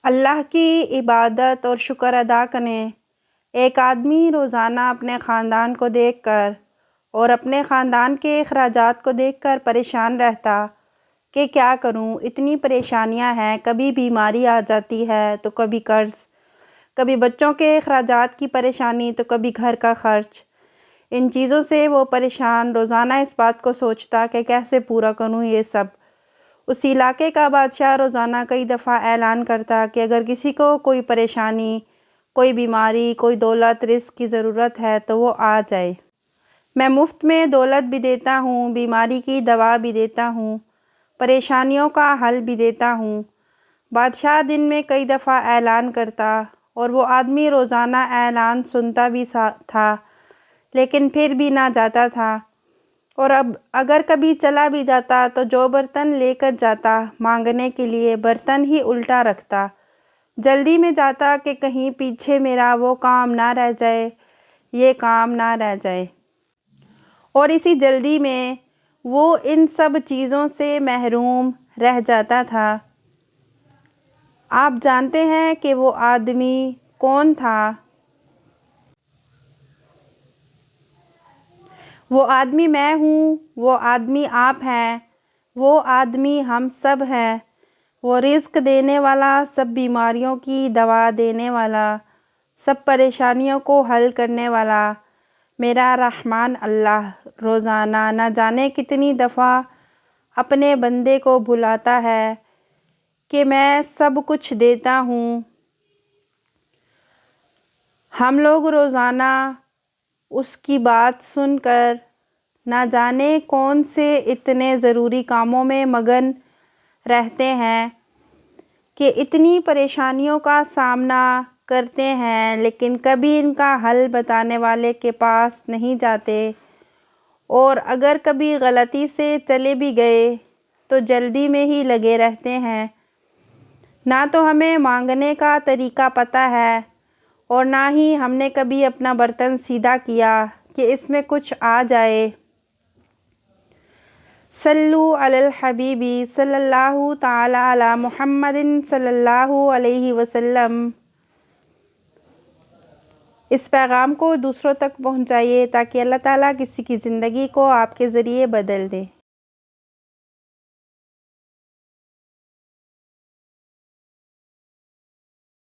اللہ کی عبادت اور شکر ادا کریں۔ ایک آدمی روزانہ اپنے خاندان کو دیکھ کر اور اپنے خاندان کے اخراجات کو دیکھ کر پریشان رہتا کہ کیا کروں، اتنی پریشانیاں ہیں، کبھی بیماری آ جاتی ہے تو کبھی قرض، کبھی بچوں کے اخراجات کی پریشانی تو کبھی گھر کا خرچ۔ ان چیزوں سے وہ پریشان روزانہ اس بات کو سوچتا کہ کیسے پورا کروں یہ سب۔ اس علاقے کا بادشاہ روزانہ کئی دفعہ اعلان کرتا کہ اگر کسی کو کوئی پریشانی، کوئی بیماری، کوئی دولت، رزق کی ضرورت ہے تو وہ آ جائے۔ میں مفت میں دولت بھی دیتا ہوں، بیماری کی دوا بھی دیتا ہوں، پریشانیوں کا حل بھی دیتا ہوں۔ بادشاہ دن میں کئی دفعہ اعلان کرتا اور وہ آدمی روزانہ اعلان سنتا بھی تھا، لیکن پھر بھی نہ جاتا تھا، اور اب اگر کبھی چلا بھی جاتا تو جو برتن لے کر جاتا مانگنے کے لیے برتن ہی الٹا رکھتا۔ جلدی میں جاتا کہ کہیں پیچھے میرا وہ کام نہ رہ جائے، یہ کام نہ رہ جائے، اور اسی جلدی میں وہ ان سب چیزوں سے محروم رہ جاتا تھا۔ آپ جانتے ہیں کہ وہ آدمی کون تھا؟ وہ آدمی میں ہوں، وہ آدمی آپ ہیں، وہ آدمی ہم سب ہیں، وہ رزق دینے والا، سب بیماریوں کی دوا دینے والا، سب پریشانیوں کو حل کرنے والا میرا رحمان اللہ روزانہ نہ جانے کتنی دفعہ اپنے بندے کو بلاتا ہے کہ میں سب کچھ دیتا ہوں۔ ہم لوگ روزانہ اس کی بات سن کر نہ جانے کون سے اتنے ضروری کاموں میں مگن رہتے ہیں کہ اتنی پریشانیوں کا سامنا کرتے ہیں، لیکن کبھی ان کا حل بتانے والے کے پاس نہیں جاتے، اور اگر کبھی غلطی سے چلے بھی گئے تو جلدی میں ہی لگے رہتے ہیں۔ نہ تو ہمیں مانگنے کا طریقہ پتہ ہے، اور نہ ہی ہم نے کبھی اپنا برتن سیدھا کیا کہ اس میں کچھ آ جائے۔ صلو علی الحبیب صلی اللہ تعالی علی محمد صلی اللہ علیہ وسلم۔ اس پیغام کو دوسروں تک پہنچائیے تاکہ اللہ تعالیٰ کسی کی زندگی کو آپ کے ذریعے بدل دے۔